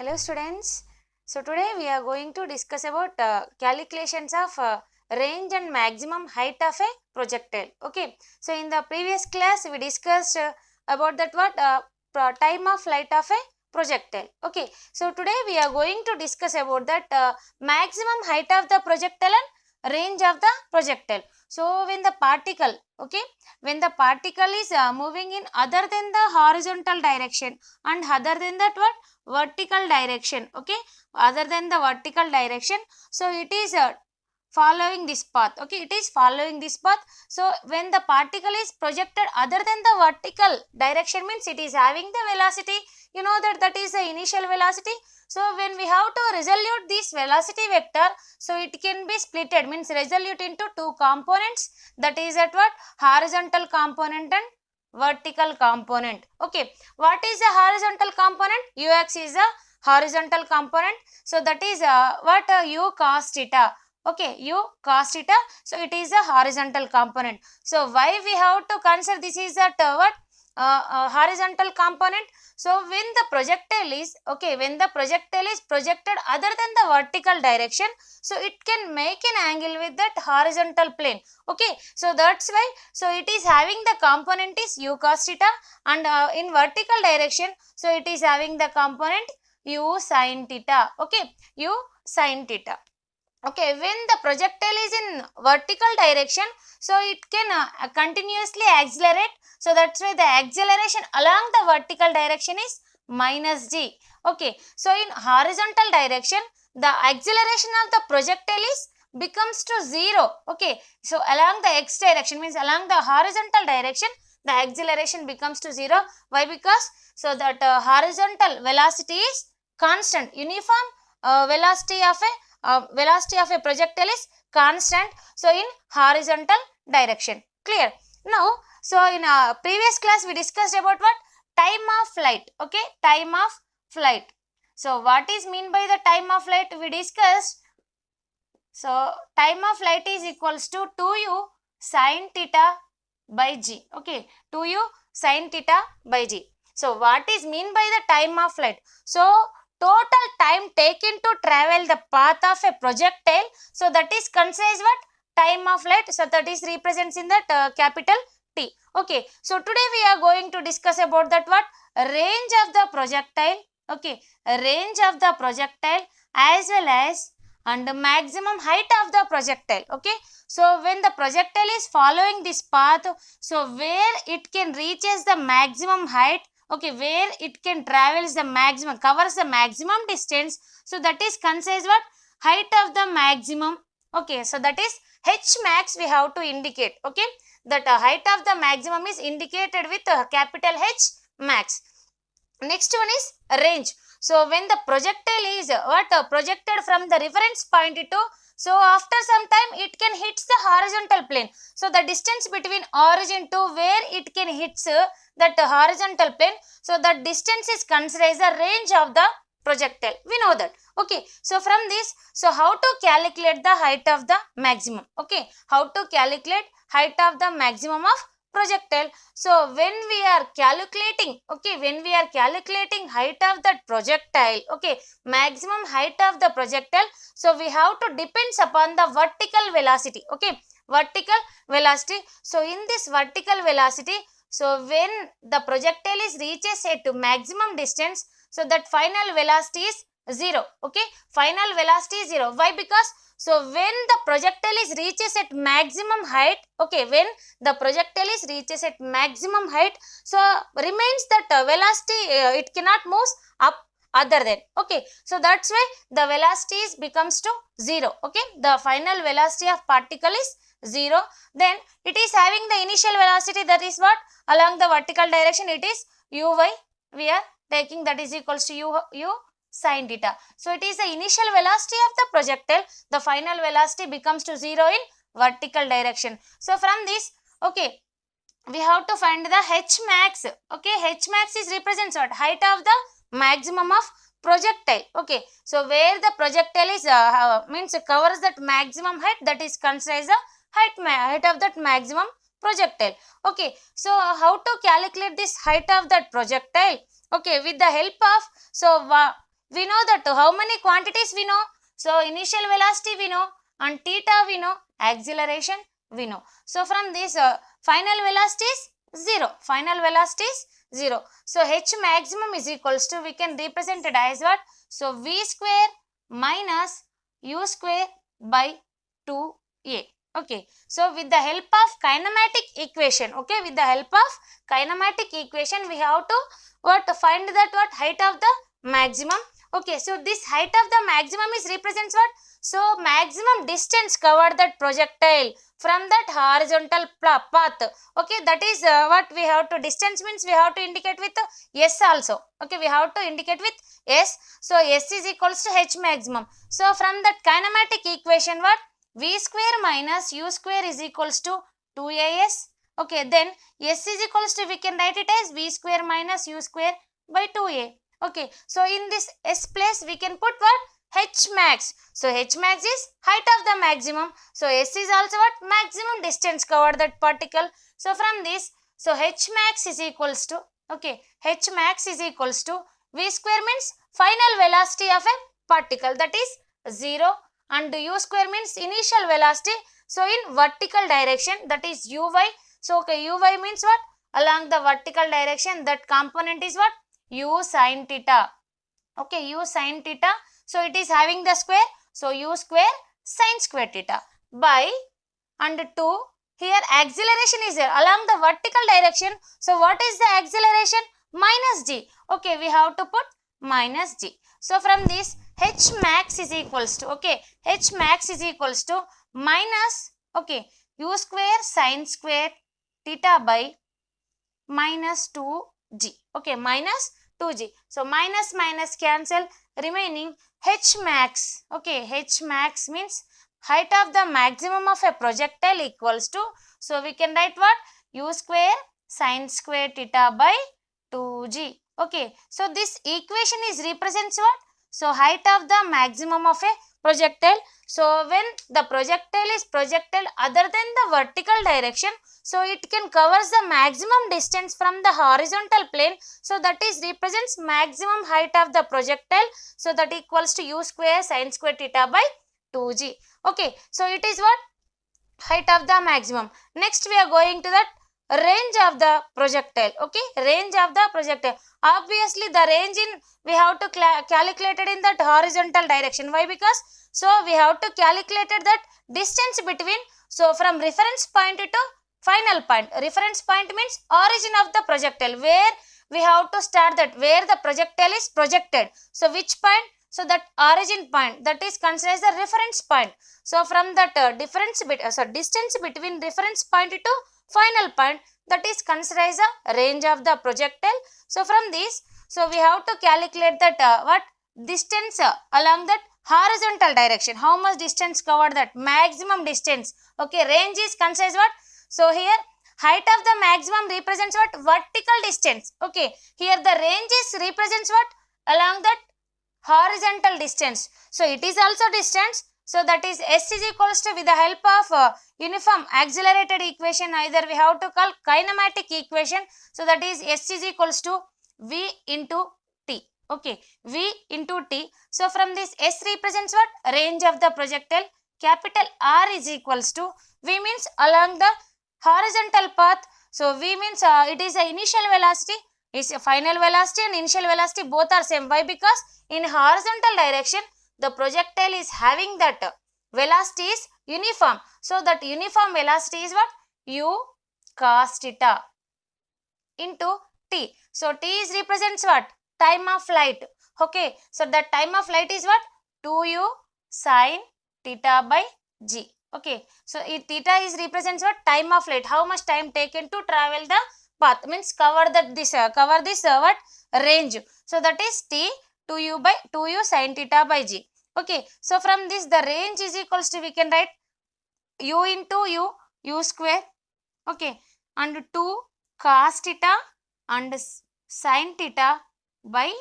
Hello students. So today we are going to discuss about calculations of range and maximum height of a projectile. Okay. So in the previous class we discussed about that time of flight of a projectile. Okay. So today we are going to discuss about that maximum height of the projectile and range of the projectile. So when the particle, okay, when the particle is moving in other than the horizontal direction and other than that vertical direction, okay, other than the vertical direction, so it is following this path, okay, it is following this path. So when the particle is projected other than the vertical direction means it is having the velocity, you know that is the initial velocity. So when we have to resolute this velocity vector, so it can be splitted, means resolute into two components, that is at horizontal component and vertical component. Okay, what is the horizontal component? Ux is the horizontal component, so that is u cos theta. Okay, u cos theta, so it is a horizontal component. So why we have to consider this is that horizontal component? So when the projectile is, okay, when the projectile is projected other than the vertical direction, so it can make an angle with that horizontal plane. Okay, so that's why, so it is having the component is u cos theta, and in vertical direction, so it is having the component u sin theta. Okay, u sin theta. Okay, when the projectile is in vertical direction, so it can continuously accelerate. So that's why the acceleration along the vertical direction is minus g. Okay, so in horizontal direction, the acceleration of the projectile is becomes to 0. Okay, so along the x direction, means along the horizontal direction, the acceleration becomes to 0. Why? Because so that horizontal velocity is constant, uniform velocity of a projectile is constant, so in horizontal direction. Clear? Now, so in previous class we discussed about what? Time of flight. Okay, time of flight. So what is mean by the time of flight? We discussed. So time of flight is equals to 2u sin theta by g. Okay, 2u sin theta by g. So what is mean by the time of flight? So total time taken to travel the path of a projectile, so that is considered what? Time of flight. So that is represents in that capital T. Okay, so today we are going to discuss about that what? Range of the projectile. Okay, range of the projectile as well as and the maximum height of the projectile. Okay, so when the projectile is following this path, so where it can reaches the maximum height, okay, where it can travels the maximum, covers the maximum distance, so that is considered what? Height of the maximum. Okay, so that is h max we have to indicate. Okay, that height of the maximum is indicated with capital H max. Next one is range. So when the projectile is projected from the reference point to, so after some time it can hit the horizontal plane. So the distance between origin to where it can hit that horizontal plane, so that distance is considered as the range of the projectile. We know that. Okay, so from this, so how to calculate the height of the maximum? Okay, how to calculate height of the maximum of projectile? So when we are calculating, okay, when we are calculating height of that projectile, okay, maximum height of the projectile, so we have to depends upon the vertical velocity. Okay, vertical velocity. So in this vertical velocity, so when the projectile is reaches at maximum distance, so that final velocity is 0. Okay, final velocity is 0. Why? Because so when the projectile is reaches at maximum height, okay, when the projectile is reaches at maximum height, so remains that velocity, it cannot move up other than. Okay, so that's why the velocity is becomes to 0. Okay, the final velocity of particle is 0. Then it is having the initial velocity, that is what? Along the vertical direction it is uy, we are taking, that is equals to u sin theta. So it is the initial velocity of the projectile, the final velocity becomes to 0 in vertical direction. So from this, okay, we have to find the h max. Okay, h max is represents what? Height of the maximum of projectile. Okay, so where the projectile is means covers that maximum height, that is considered as the height of that maximum projectile. Okay, so how to calculate this height of that projectile? Okay, with the help of, so we know that how many quantities we know. So initial velocity we know, and theta we know, acceleration we know. So from this final velocity is 0. Final velocity is 0. So h maximum is equals to, we can represent it as what? So v square minus u square by 2a. Okay, so with the help of kinematic equation, okay, with the help of kinematic equation, we have to find that height of the maximum. Okay, so this height of the maximum is represents what? So maximum distance covered that projectile from that horizontal path. Okay, that is what we have to, distance means we have to indicate with s also. Okay, we have to indicate with s. So s is equals to h maximum. So from that kinematic equation, what? V square minus u square is equals to 2as. Okay, then s is equals to, we can write it as v square minus u square by 2a. Okay, so in this s place we can put what? H max. So h max is height of the maximum. So s is also what? Maximum distance covered that particle. So from this, so h max is equals to, okay, h max is equals to v square means final velocity of a particle, that is 0, and u square means initial velocity. So in vertical direction, that is uy. So okay, uy means what? Along the vertical direction, that component is what? U sin theta. Okay, u sin theta. So it is having the square. So u square sin square theta by, and 2, here acceleration is there along the vertical direction. So what is the acceleration? Minus g. Okay, we have to put minus g. So from this, h max is equals to, okay, h max is equals to minus, okay, u square sin square theta by minus 2g. Okay, minus 2g. So minus minus cancel, remaining h max. Okay, h max means height of the maximum of a projectile equals to, so we can write what? U square sin square theta by 2g. Okay, so this equation is represents what? So height of the maximum of a projectile. So when the projectile is projected other than the vertical direction, so it can covers the maximum distance from the horizontal plane. So that is represents maximum height of the projectile. So that equals to u square sin square theta by 2g. Okay, so it is what? Height of the maximum. Next we are going to that range of the projectile. Okay, range of the projectile. Obviously the range in, we have to calculate it in that horizontal direction. Why? Because so we have to calculate that distance between, so from reference point to final point. Reference point means origin of the projectile, where we have to start that, where the projectile is projected. So which point? So that origin point, that is considered as the reference point. So from that distance between reference point to final point, that is considered as the range of the projectile. So from this, so we have to calculate that what? Distance along that horizontal direction. How much distance covered? That maximum distance. Okay, range is considered as what? So here height of the maximum represents what? Vertical distance. Okay, here the range is represents what? Along that horizontal distance. So it is also distance. So that is s is equals to, with the help of uniform accelerated equation, either we have to call kinematic equation. So that is s is equals to v into t. Okay, v into t. So from this, s represents what? Range of the projectile. Capital R is equals to, v means along the horizontal path. So v means it is the initial velocity, is a final velocity, and initial velocity both are same. Why? Because in horizontal direction the projectile is having that velocity is uniform. So that uniform velocity is what? U cos theta into t. So t is represents what? Time of flight. Okay, so the time of flight is what? 2u sin theta by g. Okay, so theta is represents what? Time of flight. How much time taken to travel the path, means cover that this what? Range. So that is t 2u sin theta by g. Okay, so from this the range is equals to, we can write u into u square. Okay, and 2 cos theta and sin theta by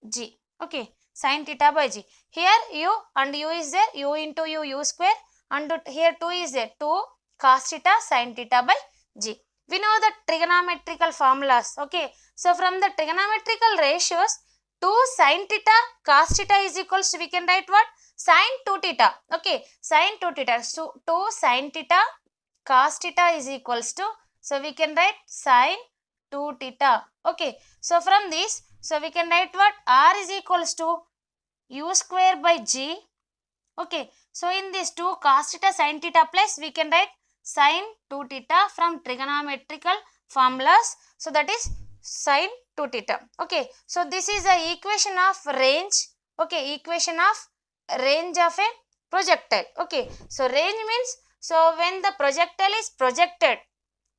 g. Okay, sin theta by g. Here u and u is there, u into u square, and here 2 is there, 2 cos theta sin theta by g. We know the trigonometrical formulas. Okay, so from the trigonometrical ratios, 2 sin theta cos theta is equals to, we can write what? Sin 2 theta. Okay, sin 2 theta. So 2 sin theta cos theta is equals to, so we can write sin 2 theta. Okay, so from this, so we can write what? R is equals to u square by g. Okay, so in this 2 cos theta sin theta plus, we can write sin 2 theta from trigonometrical formulas. So that is sin 2 theta. Okay, so this is the equation of range. Okay, equation of range of a projectile. Okay, so range means, so when the projectile is projected,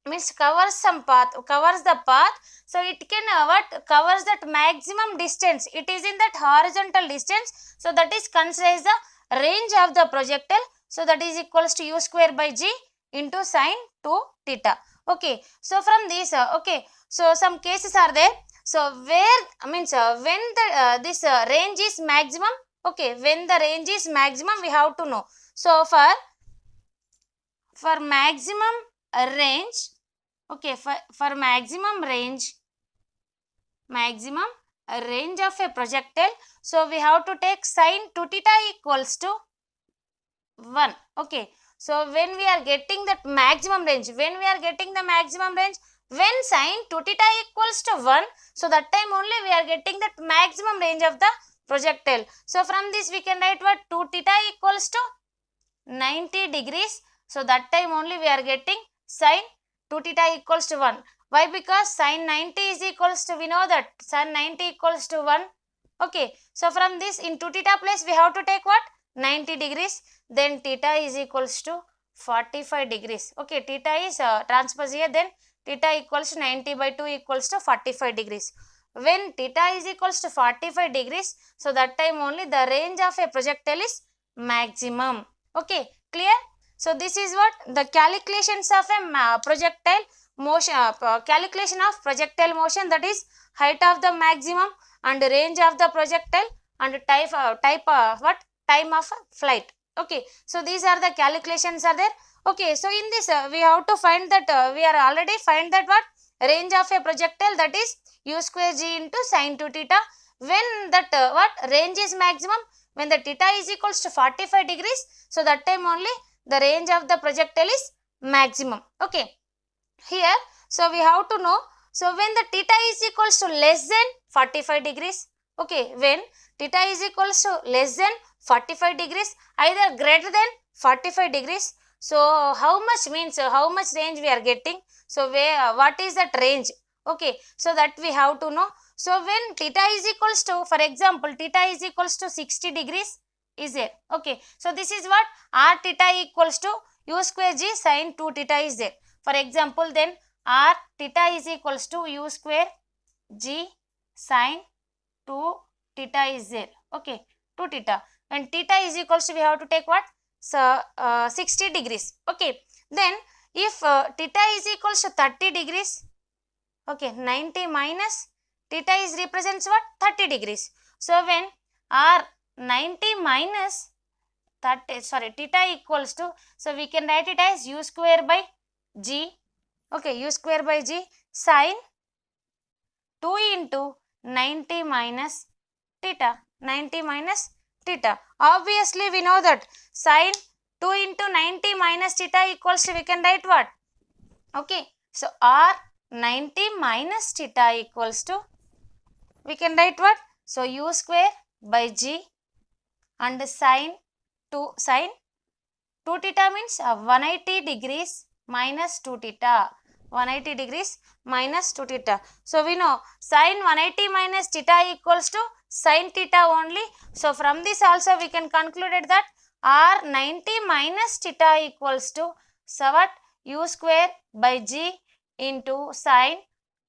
means covers some path, covers the path, so it can what? Covers that maximum distance, it is in that horizontal distance, so that is considered as the range of the projectile. So that is equals to u square by g into sin 2 theta. Okay, so from this okay, so some cases are there, so where means when the this range is maximum. Okay, when the range is maximum, we have to know. So for maximum range, okay, for maximum range of a projectile, so we have to take sin 2 theta equals to 1. Okay, so when we are getting that maximum range, when sin 2 theta equals to 1, so that time only we are getting that maximum range of the projectile. So from this we can write what? 2 theta equals to 90 degrees. So that time only we are getting sin 2 theta equals to 1. Why? Because sin 90 is equals to, we know that sin 90 equals to 1. Okay, so from this in 2 theta place we have to take what? 90 degrees. Then theta is equals to 45 degrees. Okay, theta is transpose here, then theta equals to 90 by 2 equals to 45 degrees. When theta is equals to 45 degrees, so that time only the range of a projectile is maximum. Okay, clear? So this is what the calculations of a projectile motion, calculation of projectile motion, that is height of the maximum and range of the projectile and type what? Time of flight. Okay, so these are the calculations are there. Okay, so in this we have to find that we are already find that what? Range of a projectile, that is u square g into sin 2 theta. When that what? Range is maximum, when the theta is equals to 45 degrees, so that time only the range of the projectile is maximum. Okay, here, so we have to know, so when the theta is equals to less than 45 degrees, okay, when theta is equals to less than 45 degrees, either greater than 45 degrees, so how much means how much range we are getting, so where what is that range? Okay, so that we have to know. So when theta is equals to, for example, theta is equals to 60 degrees is there. Okay, so this is what? R theta equals to u square g sin 2 theta is there. For example, then R theta is equals to u square g sin 2 theta is there. Okay, 2 theta. When theta is equals to, we have to take what? So 60 degrees. Okay, then if theta is equals to 30 degrees, okay, 90 minus theta is represents what? 30 degrees. So when R 90 minus 30, sorry, theta equals to, so we can write it as u square by g. Okay, u square by g sin 2 into 90 minus theta. 90 minus theta. Obviously we know that sin 2 into 90 minus theta equals to, we can write what? Okay, so R 90 minus theta equals to, we can write what? So u square by g and sin 2 theta means 180 degrees minus 2 theta. 180 degrees minus 2 theta. So we know sin 180 minus theta equals to sin theta only. So from this also we can conclude that R 90 minus theta equals to, so what? U square by g into sin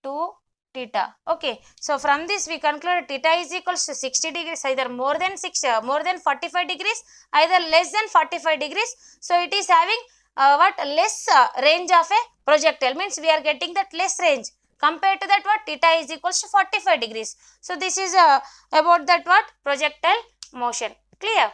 2 theta. Okay, so from this we conclude theta is equals to 60 degrees, either more than 45 degrees, either less than 45 degrees. So it is having what? Less range of a projectile, means we are getting that less range compared to that what? Theta is equals to 45 degrees. So this is about that what? Projectile motion. Clear?